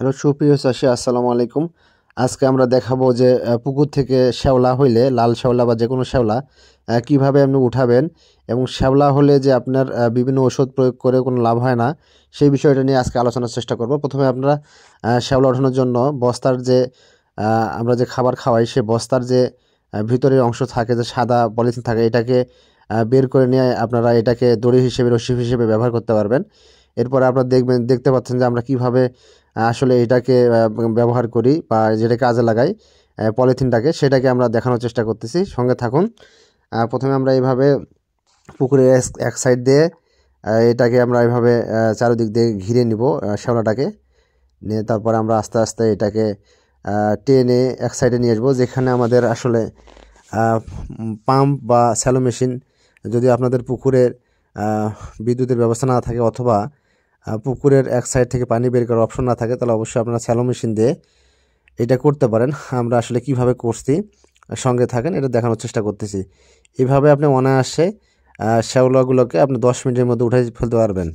Hello সুপ্রিয় চাষী, আসসালামু আলাইকুম। আজকে আমরা দেখাবো যে পুকুর থেকে শ্যাওলা হইলে, লাল শ্যাওলা বা যে কোনো শ্যাওলা কীভাবে আপনি উঠাবেন, এবং শ্যাওলা হলে যে আপনার বিভিন্ন ওষুধ প্রয়োগ করে কোনো লাভ হয় না, সেই বিষয়টা নিয়ে আজকে আলোচনার চেষ্টা করব। প্রথমে আপনারা শ্যাওলা ওঠানোর জন্য বস্তার যে আমরা যে খাবার খাওয়াই, সে বস্তার যে ভিতরের অংশ থাকে, যে সাদা পলিথিন থাকে, এটাকে বের করে নিয়ে আপনারা এটাকে দড়ি হিসেবে, রশি হিসেবে ব্যবহার করতে পারবেন। এরপরে আপনারা দেখতে পাচ্ছেন যে আমরা কিভাবে আসলে এটাকে ব্যবহার করি বা যেটা কাজে লাগাই, পলিথিনটাকে, সেটাকে আমরা দেখানোর চেষ্টা করতেছি। সঙ্গে থাকুন। প্রথমে আমরা এইভাবে পুকুরের এক সাইড দিয়ে এটাকে আমরা এইভাবে চারিদিক দিয়ে ঘিরে নিব শ্যাওলাটাকে নিয়ে। তারপরে আমরা আস্তে আস্তে এটাকে টেনে এক সাইডে নিয়ে আসবো, যেখানে আমাদের আসলে পাম্প বা স্যালো মেশিন, যদি আপনাদের পুকুরের বিদ্যুতের ব্যবস্থা না থাকে অথবা পুকুরের এক সাইড থেকে পানি বের করার অপশন না থাকে, তাহলে অবশ্যই আপনারা স্যালো মেশিন দিয়ে এটা করতে পারেন। আমরা আসলে কিভাবে করছি, সঙ্গে থাকেন, এটা দেখানোর চেষ্টা করতেছি। এইভাবে আপনি অনায়াসে শ্যাওলাগুলোকে আপনি 10 মিনিটের মধ্যে উঠে ফেলতে পারবেন।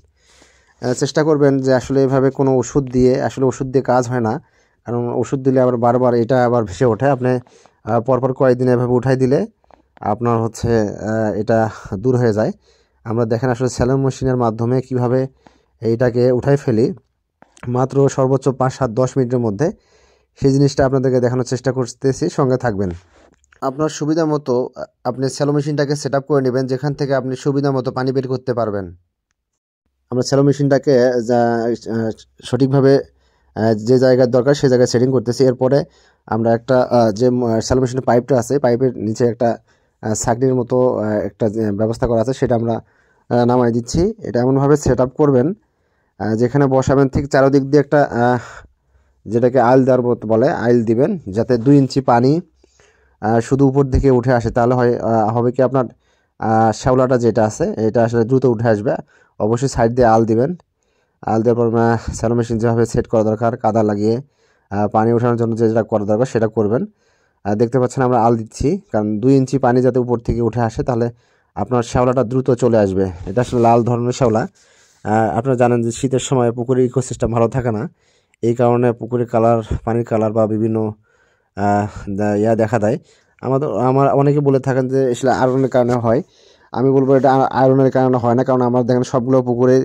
চেষ্টা করবেন যে আসলে এভাবে কোনো ওষুধ দিয়ে কাজ হয় না, কারণ ওষুধ দিলে আবার বারবার এটা আবার ভেসে ওঠে। আপনি পরপর কয়েকদিন এভাবে উঠাই দিলে আপনার হচ্ছে এটা দূর হয়ে যায়। আমরা দেখেন আসলে স্যালো মেশিনের মাধ্যমে কিভাবে এইটাকে উঠাই ফেলি মাত্র সর্বোচ্চ 5-7-10 মিনিটের মধ্যে। সেই জিনিসটা আপনাদেরকে দেখানোর চেষ্টা করতেছি, সঙ্গে থাকবেন। আপনার সুবিধা মতো আপনি স্যালো মেশিনটাকে সেট আপ করে নেবেন, যেখান থেকে আপনি সুবিধা মতো পানি বের করতে পারবেন। আমরা স্যালো মেশিনটাকে সঠিকভাবে যে জায়গার দরকার সেই জায়গায় সেটিং করতেছি। এরপরে আমরা একটা যে স্যালো মেশিনের পাইপটা আছে, পাইপের নিচে একটা ছাঁকনির মতো একটা ব্যবস্থা করা আছে, সেটা আমরা নামাই দিচ্ছি। এটা এমনভাবে সেট আপ করবেন যেখানে বসাবেন, ঠিক চারদিক দিয়ে একটা যেটাকে আইল দেওয়ার মতো বলে, আইল দিবেন, যাতে 2 ইঞ্চি পানি শুধু উপর দিকে উঠে আসে। তাহলে হবে কি, আপনার শ্যাওলাটা যেটা আছে এটা আসলে দ্রুত উঠে আসবে। অবশ্যই সাইড দিয়ে আল দিবেন। আল দেওয়ার পর স্যালো মেশিন যেভাবে সেট করা দরকার, কাদা লাগিয়ে পানি ওঠানোর জন্য যেটা করা দরকার সেটা করবেন। দেখতে পাচ্ছেন আমরা আল দিচ্ছি, কারণ 2 ইঞ্চি পানি যাতে উপর থেকে উঠে আসে, তাহলে আপনার শ্যাওলাটা দ্রুত চলে আসবে। এটা আসলে লাল ধরনের শ্যাওলা। আপনারা জানেন যে শীতের সময় পুকুরের ইকোসিস্টেম ভালো থাকে না, এই কারণে পুকুরের কালার, পানির কালার বা বিভিন্ন দেখা দেয়। আমার অনেকে বলে থাকেন যে আসলে আয়রনের কারণে হয়। আমি বলবো এটা আয়রনের কারণে হয় না, কারণ আমরা দেখেন সবগুলো পুকুরে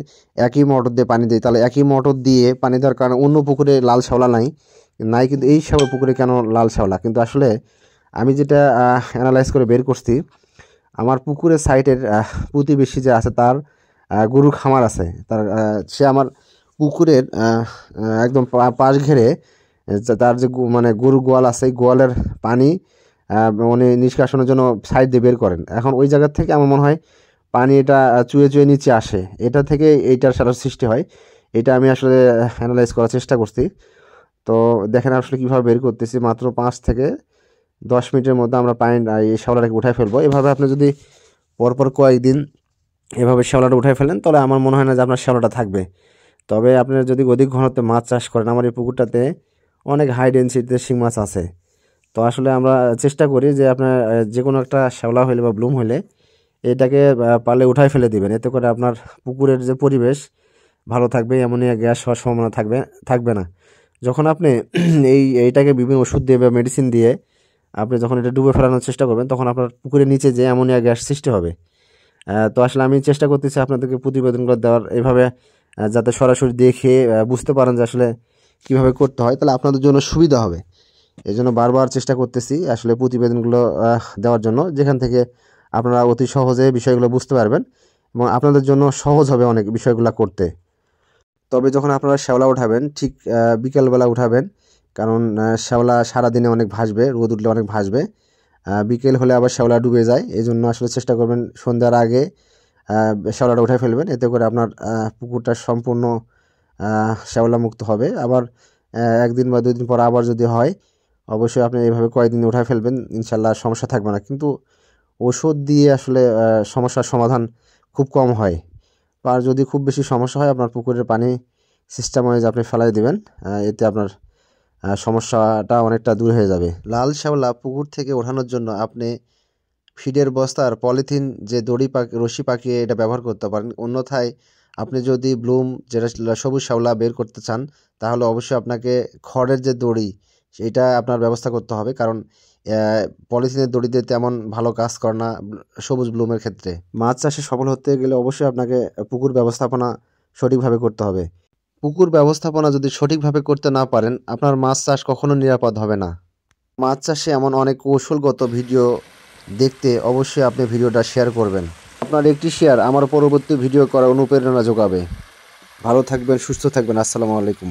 একই মোটর দিয়ে পানি দিই। তাহলে একই মোটর দিয়ে পানি দেওয়ার কারণে অন্য পুকুরে লাল শ্যাওলা নাই, কিন্তু এই সব পুকুরে কেন লাল শ্যাওলা? কিন্তু আসলে আমি যেটা অ্যানালাইজ করে বের করছি, আমার পুকুরের সাইডের প্রতিবেশী যে আছে, তার গরুর খামার আছে, সে আমার পুকুরের একদম পাশ ঘেরে তার যে মানে গরু গোয়াল আছে, গোয়ালের পানি উনি নিষ্কাশনের জন্য সাইড দিয়ে বের করেন। এখন ওই জায়গার থেকে আমার মনে হয় পানি এটা চুয়ে চুয়ে নিচে আসে, এটা থেকে এইটার সারা সৃষ্টি হয়। এটা আমি আসলে অ্যানালাইজ করার চেষ্টা করছি। তো দেখেন আসলে কীভাবে বের করতেছি, মাত্র 5-10 মিনিটের মধ্যে আমরা পানি এই শ্যাওলাটাকে উঠাই ফেলবো। এভাবে আপনি যদি পরপর কয়েকদিন এভাবে শ্যাওলাটা উঠাই ফেলেন, তাহলে আমার মনে হয় না যে আপনার শ্যাওলাটা থাকবে। তবে আপনি যদি অধিক ঘনত্বে মাছ চাষ করেন, আমার এই পুকুরটাতে অনেক হাই ডেনসিটিতে শিং মাছ আছে। তো আসলে আমরা চেষ্টা করি যে আপনার যে কোনো একটা শ্যাওলা হইলে বা ব্লুম হইলে এটাকে পারলে উঠাই ফেলে দিবেন। এতে করে আপনার পুকুরের যে পরিবেশ ভালো থাকবে, অ্যামোনিয়া গ্যাস হওয়ার সম্ভাবনা থাকবে না। যখন আপনি এইটাকে বিভিন্ন ওষুধ দিয়ে বা মেডিসিন দিয়ে আপনি যখন এটা ডুবে ফেলানোর চেষ্টা করবেন, তখন আপনার পুকুরের নিচে যে অ্যামোনিয়া গ্যাস সৃষ্টি হবে। তো আসলে আমি চেষ্টা করতেছি আপনাদেরকে প্রতিবেদনগুলো দেওয়ার, এভাবে যাতে সরাসরি দেখে বুঝতে পারেন যে আসলে কীভাবে করতে হয়, তাহলে আপনাদের জন্য সুবিধা হবে। এই জন্য বারবার চেষ্টা করতেছি আসলে প্রতিবেদনগুলো দেওয়ার জন্য, যেখান থেকে আপনারা অতি সহজে বিষয়গুলো বুঝতে পারবেন এবং আপনাদের জন্য সহজ হবে অনেক বিষয়গুলো করতে। তবে যখন আপনারা শ্যাওলা উঠাবেন, ঠিক বিকেলবেলা উঠাবেন, কারণ শ্যাওলা সারাদিনে অনেক ভাসবে, রোদ উঠলে অনেক ভাসবে। বিকেল হলে আবার শ্যাওলা ডুবে যায়, এই জন্য আসলে চেষ্টা করবেন সন্ধ্যার আগে শ্যাওলাটা উঠাই ফেলবেন। এতে করে আপনার পুকুরটা সম্পূর্ণ শ্যাওলা মুক্ত হবে। আবার 1 দিন বা 2 দিন পর আবার যদি হয়, অবশ্যই আপনি এইভাবে কয়েকদিন উঠাই ফেলবেন, ইনশাল্লাহ সমস্যা থাকবে না। কিন্তু ওষুধ দিয়ে আসলে সমস্যার সমাধান খুব কম হয়। আর যদি খুব বেশি সমস্যা হয়, আপনার পুকুরের পানি সিস্টেম ওয়াইজ আপনি ফেলাই দেবেন, এতে আপনার সমস্যাটা অনেকটা দূর হয়ে যাবে। লাল শ্যাওলা পুকুর থেকে ওঠানোর জন্য আপনি ফিডের বস্তার পলিথিন যে রশি পাকিয়ে এটা ব্যবহার করতে পারেন। অন্যথায় আপনি যদি ব্লুম যেটা সবুজ শ্যাওলা বের করতে চান তাহলে অবশ্যই আপনাকে খড়ের যে দড়ি সেটা আপনার ব্যবস্থা করতে হবে, কারণ পলিথিনের দড়িতে তেমন ভালো কাজ করে না সবুজ ব্লুমের ক্ষেত্রে। মাছ চাষে সফল হতে গেলে অবশ্যই আপনাকে পুকুর ব্যবস্থাপনা সঠিকভাবে করতে হবে। পুকুর ব্যবস্থাপনা যদি সঠিকভাবে করতে না পারেন আপনার মাছ চাষ কখনো নিরাপদ হবে না। মাছ চাষে এমন অনেক কৌশলগত ভিডিও দেখতে অবশ্যই আপনি ভিডিওটা শেয়ার করবেন। আপনার একটি শেয়ার আমার পরবর্তী ভিডিও করার অনুপ্রেরণা যোগাবে। ভালো থাকবেন, সুস্থ থাকবেন। আসসালামু আলাইকুম।